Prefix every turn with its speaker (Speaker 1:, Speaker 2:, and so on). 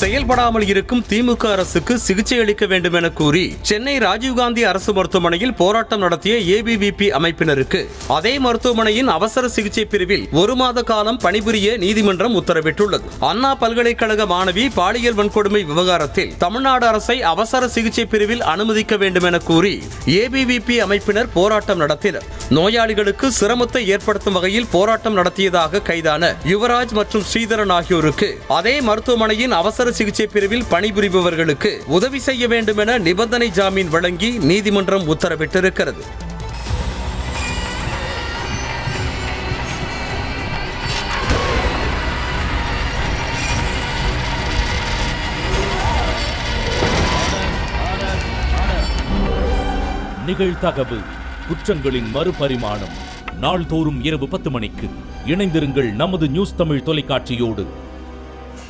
Speaker 1: செயல்படாமல் இருக்கும் திமுக அரசுக்கு சிகிச்சை அளிக்க வேண்டும் என கூறி சென்னை ராஜீவ்காந்தி அரசு மருத்துவமனையில் போராட்டம் நடத்திய ஏபிவிபி அமைப்பினருக்கு அதே மருத்துவமனையின் அவசர சிகிச்சை பிரிவில் 1 மாத காலம் பணிபுரிய நீதிமன்றம் உத்தரவிட்டுள்ளது. அண்ணா பல்கலைக்கழக மாணவி பாலியல் வன்கொடுமை விவகாரத்தில் தமிழ்நாடு அரசை அவசர சிகிச்சை பிரிவில் அனுமதிக்க வேண்டும் என கூறி ஏபிவிபி அமைப்பினர் போராட்டம் நடத்தினர். நோயாளிகளுக்கு சிரமத்தை ஏற்படுத்தும் வகையில் போராட்டம் நடத்தியதாக கைதான யுவராஜ் மற்றும் ஸ்ரீதரன் ஆகியோருக்கு அதே மருத்துவமனையின் அவசர சிகிச்சை பிரிவில் பணிபுரிபவர்களுக்கு உதவி செய்ய வேண்டும் என நிபந்தனை ஜாமீன் வழங்கி நீதிமன்றம் உத்தரவிட்டிருக்கிறது.
Speaker 2: நிகழ்தகவு குற்றங்களின் மறுபரிமாணம் நாள்தோறும் இரவு 10 மணிக்கு இணைந்திருங்கள் நமது நியூஸ் தமிழ் தொலைக்காட்சியோடு.